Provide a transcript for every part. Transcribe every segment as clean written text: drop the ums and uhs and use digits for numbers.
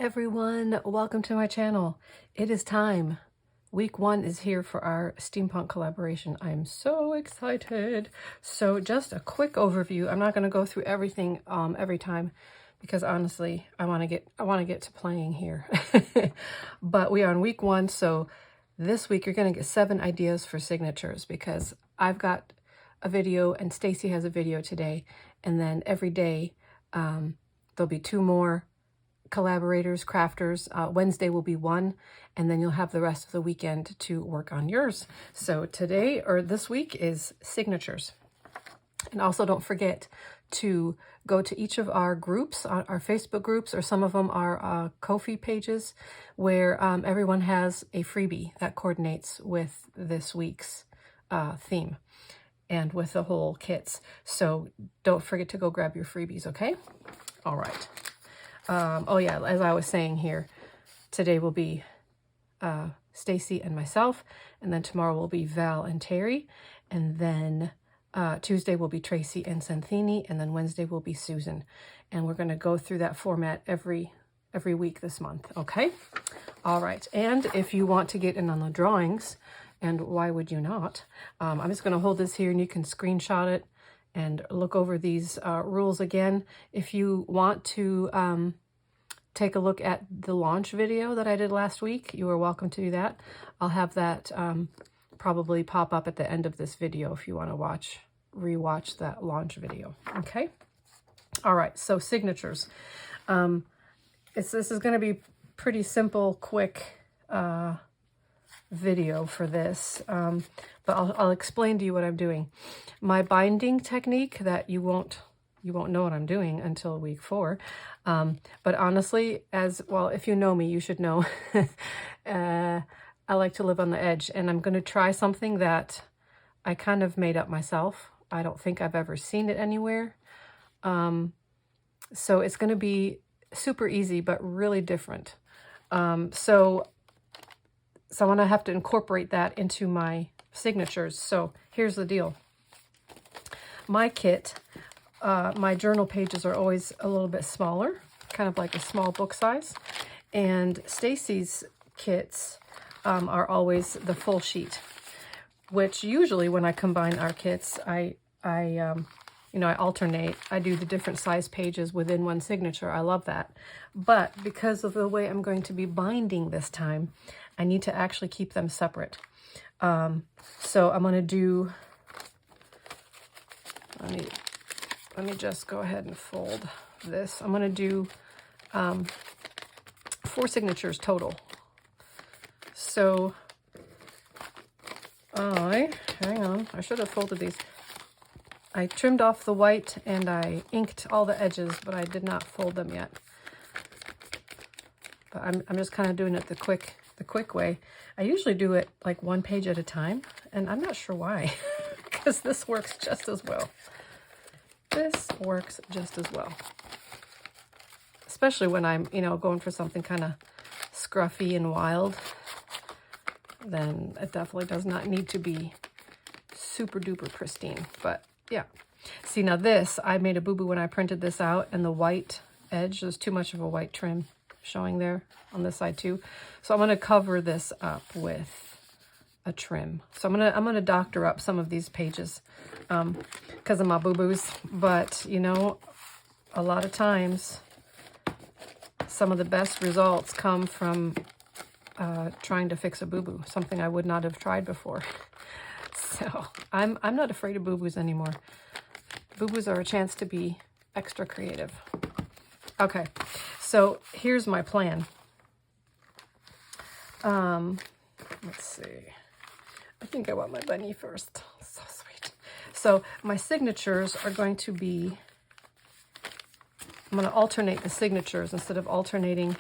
everyone, welcome to my channel. It is time. Week 1 is here for our steampunk collaboration. I'm so excited. So just a quick overview. I'm not going to go through everything every time because honestly, I want to get to playing here. But we are on week 1, so this week you're going to get 7 ideas for signatures because I've got a video and Stacy has a video today, and then every day there'll be 2 more collaborators, crafters. Wednesday will be 1, and then you'll have the rest of the weekend to work on yours. So today, or this week, is signatures. And also don't forget to go to each of our groups, our Facebook groups, or some of them are Ko-fi pages, where everyone has a freebie that coordinates with this week's theme and with the whole kits. So don't forget to go grab your freebies, okay? All right. Oh yeah, as I was saying here, today will be Stacy and myself, and then tomorrow will be Val and Terry, and then Tuesday will be Tracy and Santhini, and then Wednesday will be Susan. And we're going to go through that format every week this month, okay? All right, and if you want to get in on the drawings, and why would you not, I'm just going to hold this here and you can screenshot it and look over these rules again. If you want to take a look at the launch video that I did last week, you are welcome to do that. I'll have that probably pop up at the end of this video if you want to rewatch that launch video. Okay. All right. So signatures. This is going to be pretty simple, quick video for this, but I'll explain to you what I'm doing. My binding technique that you won't know what I'm doing until week 4, but honestly, as well, if you know me, you should know I like to live on the edge, and I'm going to try something that I kind of made up myself. I don't think I've ever seen it anywhere, so it's going to be super easy but really different. So I'm going to have to incorporate that into my signatures. So here's the deal. My kit, my journal pages are always a little bit smaller, kind of like a small book size. And Stacy's kits are always the full sheet, which usually when I combine our kits, I alternate. I do the different size pages within one signature. I love that. But because of the way I'm going to be binding this time, I need to actually keep them separate. So I'm going to do, let me just go ahead and fold this. I'm going to do 4 signatures total. So hang on, I should have folded these. I trimmed off the white and I inked all the edges, but I did not fold them yet. But I'm just kind of doing it the quick way. I usually do it like 1 page at a time, and I'm not sure why, because this works just as well. This works just as well. Especially when I'm, going for something kind of scruffy and wild, then it definitely does not need to be super duper pristine. But yeah. See, now this, I made a boo-boo when I printed this out, and the white edge, there's too much of a white trim showing there on this side too. So I'm going to cover this up with a trim. So I'm going to doctor up some of these pages because of my boo-boos. But, a lot of times some of the best results come from trying to fix a boo-boo, something I would not have tried before. So I'm not afraid of boo-boos anymore. Boo-boos are a chance to be extra creative. Okay, so here's my plan. Let's see. I think I want my bunny first. So sweet. So my signatures are going to be, I'm going to alternate the signatures instead of alternating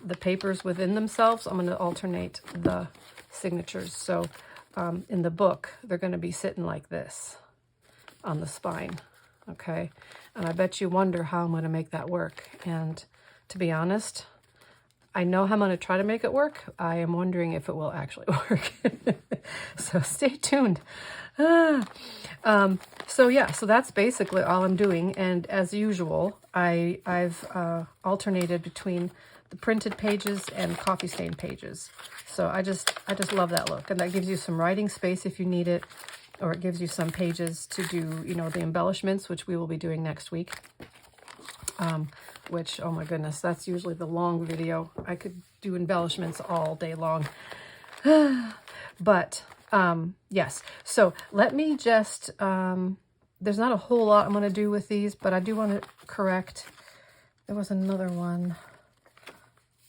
the papers within themselves. I'm going to alternate the signatures. So in the book, they're going to be sitting like this on the spine, okay? And I bet you wonder how I'm going to make that work. And to be honest, I know how I'm going to try to make it work. I am wondering if it will actually work. So stay tuned. So yeah, so that's basically all I'm doing. And as usual, I've alternated between the printed pages and coffee stain pages. So I just love that look. And that gives you some writing space if you need it, or it gives you some pages to do, you know, the embellishments, which we will be doing next week. Which, oh my goodness, that's usually the long video. I could do embellishments all day long. But, yes. So let me just, there's not a whole lot I'm going to do with these, but I do want to correct. There was another one.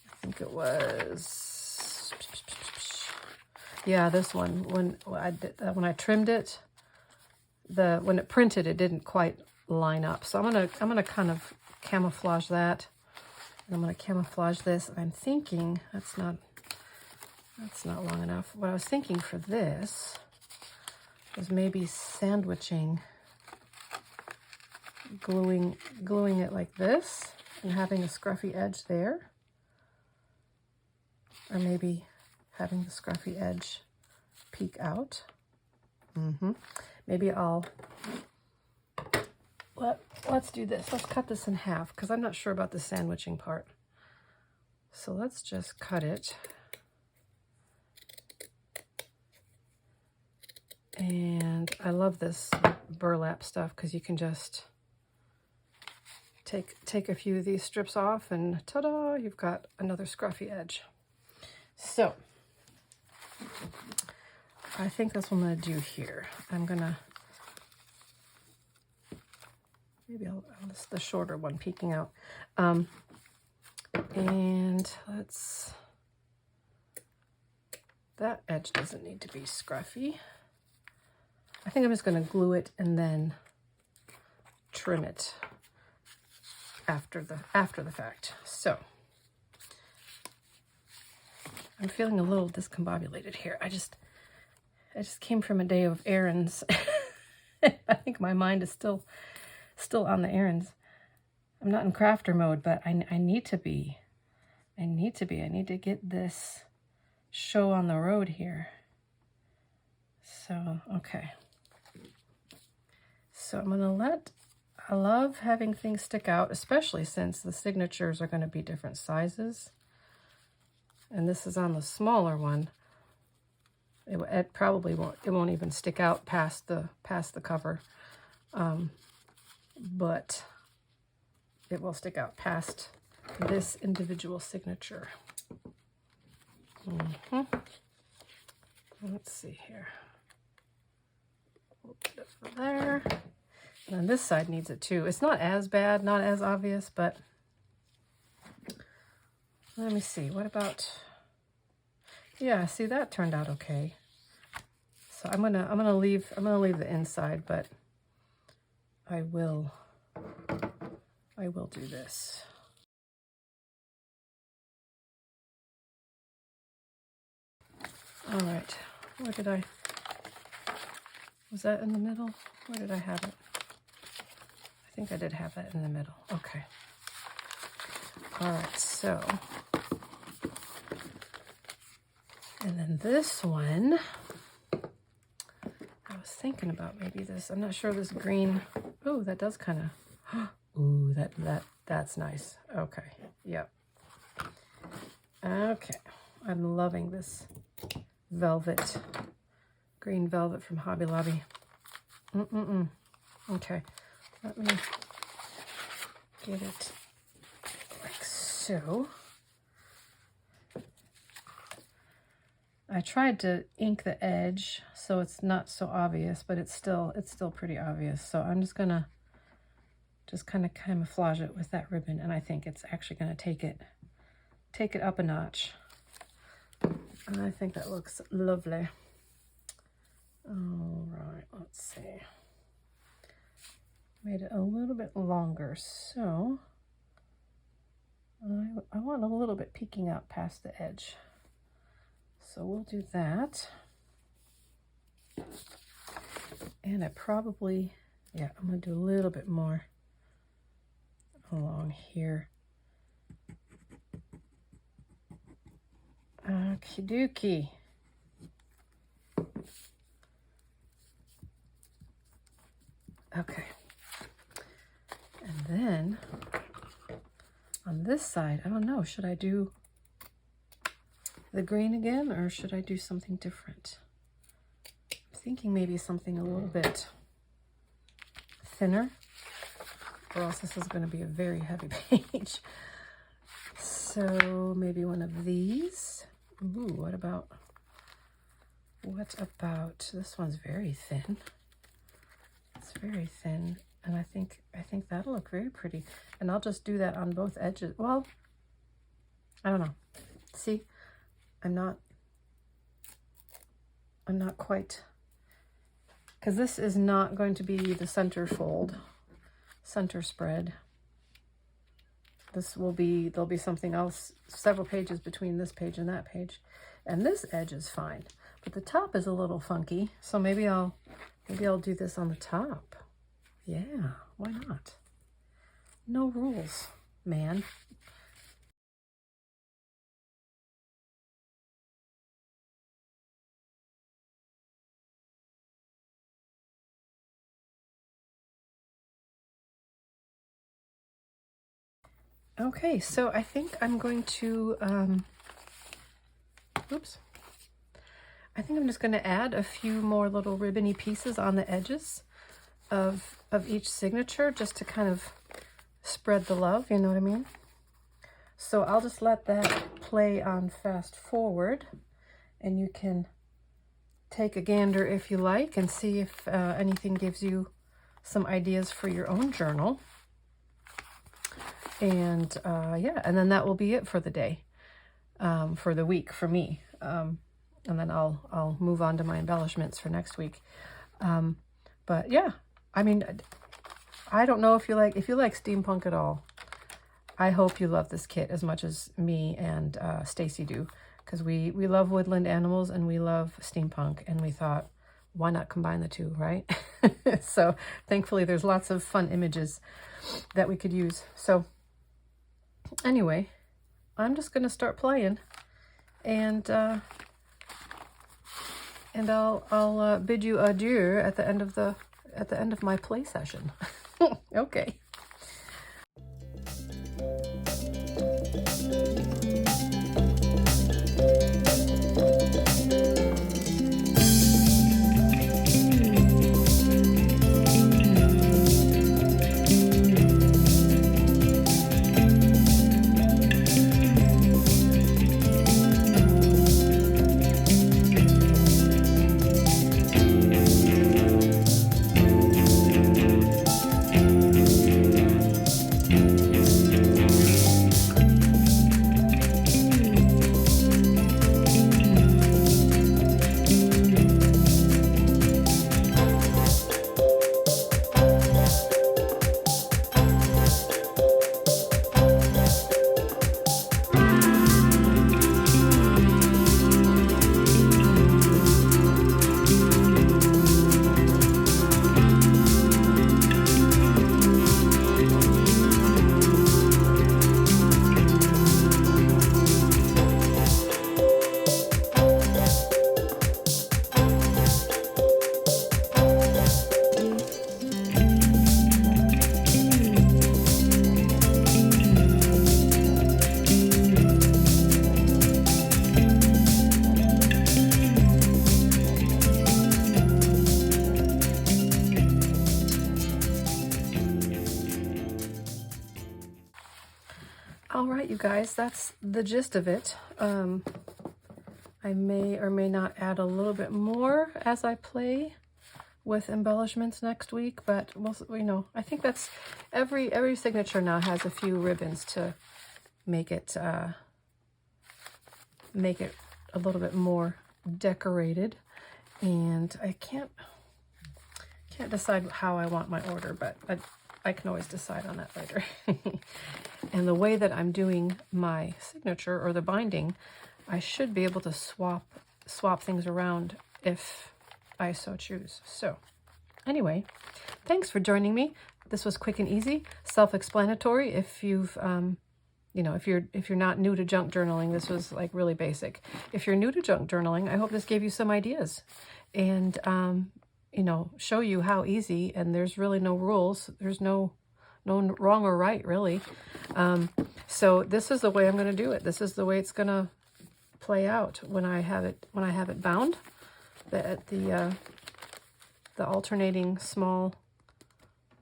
I think it was, yeah, this one. When I trimmed it, when it printed, it didn't quite line up. So I'm gonna kind of camouflage that, and I'm gonna camouflage this. I'm thinking that's not long enough. What I was thinking for this was maybe sandwiching, gluing it like this and having a scruffy edge there, or maybe having the scruffy edge peek out. Maybe let's do this. Let's cut this in half, because I'm not sure about the sandwiching part. So let's just cut it. And I love this burlap stuff, because you can just take a few of these strips off, and ta-da, you've got another scruffy edge. So I think that's what I'm going to do here. I'm going to, maybe I'll the shorter one peeking out. And that edge doesn't need to be scruffy. I think I'm just going to glue it and then trim it after the fact. So I'm feeling a little discombobulated here. I just came from a day of errands. I think my mind is still on the errands. I'm not in crafter mode, but I need to be. I need to get this show on the road here. So, okay. So I love having things stick out, especially since the signatures are going to be different sizes. And this is on the smaller one. It probably won't even stick out past the cover. But it will stick out past this individual signature. Let's see here. We'll put it for there. And then this side needs it too. It's not as bad, not as obvious, but let me see. What about, yeah, see, that turned out okay. So I'm gonna leave the inside, but I will do this. All right, was that in the middle? Where did I have it? I think I did have that in the middle. Okay. All right, so, and then this one, I was thinking about maybe this, I'm not sure, this green, oh, that does kind of, ooh, that's nice. Okay, yep. Okay, I'm loving this velvet, green velvet from Hobby Lobby. Okay, let me get it like so. I tried to ink the edge so it's not so obvious, but it's still pretty obvious. So I'm just gonna kind of camouflage it with that ribbon, and I think it's actually gonna take it up a notch. And I think that looks lovely. All right, let's see. Made it a little bit longer, so I want a little bit peeking out past the edge. So we'll do that. And I probably, yeah, I'm gonna do a little bit more along here. Okie dokie. Okay. And then on this this side, I don't know, should I do the green again or should I do something different? I'm thinking maybe something a little bit thinner, or else this is going to be a very heavy page. So maybe one of these. Ooh, what about this one's very thin. It's very thin, and I think that'll look very pretty. And I'll just do that on both edges. Well, I don't know. See, I'm not quite, because this is not going to be the center spread. This will be, there'll be something else, several pages between this page and that page. And this edge is fine, but the top is a little funky. So maybe I'll do this on the top. Yeah, why not? No rules, man. Okay, so I think I'm going to, oops. I think I'm just going to add a few more little ribbony pieces on the edges of each signature, just to kind of spread the love, you know what I mean? So I'll just let that play on fast forward, and you can take a gander if you like and see if anything gives you some ideas for your own journal. And yeah, and then that will be it for the day, for the week for me. And then I'll move on to my embellishments for next week. But yeah, I mean, I don't know if you like steampunk at all. I hope you love this kit as much as me and Stacy do, because we love woodland animals and we love steampunk, and we thought, why not combine the two, right? So thankfully there's lots of fun images that we could use. So anyway, I'm just going to start playing, and I'll bid you adieu at the end of my play session. Okay. Alright, you guys, that's the gist of it. I may or may not add a little bit more as I play with embellishments next week, but you know, I think that's every signature now has a few ribbons to make it a little bit more decorated. And I can't decide how I want my order, but I can always decide on that later. And the way that I'm doing my signature or the binding, I should be able to swap things around if I so choose. So anyway, thanks for joining me. This was quick and easy, self-explanatory. If you've you know, if you're not new to junk journaling, this was like really basic. If you're new to junk journaling, I hope this gave you some ideas and you know, show you how easy, and there's really no rules. There's no no wrong or right, really. So this is the way I'm going to do it. This is the way it's going to play out when I have it bound. The alternating small,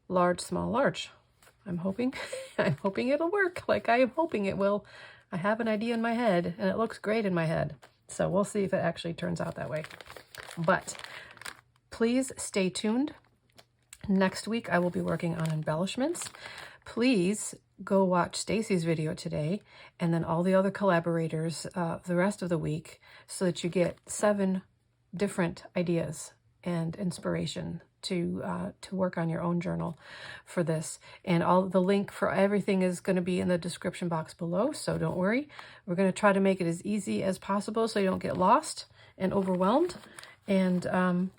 large, small, large. I'm hoping it'll work like I am hoping it will. I have an idea in my head and it looks great in my head. So we'll see if it actually turns out that way. But please stay tuned. Next week I will be working on embellishments. Please go watch Stacy's video today and then all the other collaborators the rest of the week so that you get 7 different ideas and inspiration to work on your own journal for this. And all the link for everything is going to be in the description box below, so don't worry. We're going to try to make it as easy as possible so you don't get lost and overwhelmed. And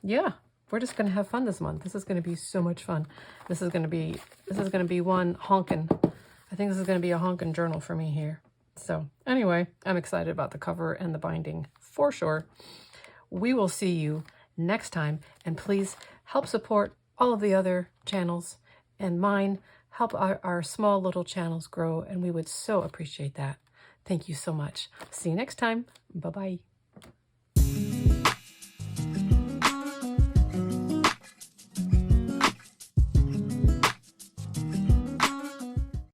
yeah, we're just going to have fun this month. This is going to be so much fun. This is going to be one honkin'. I think this is going to be a honkin' journal for me here. So anyway, I'm excited about the cover and the binding for sure. We will see you next time, and please help support all of the other channels and mine. Help our small little channels grow, and we would so appreciate that. Thank you so much. See you next time. Bye-bye.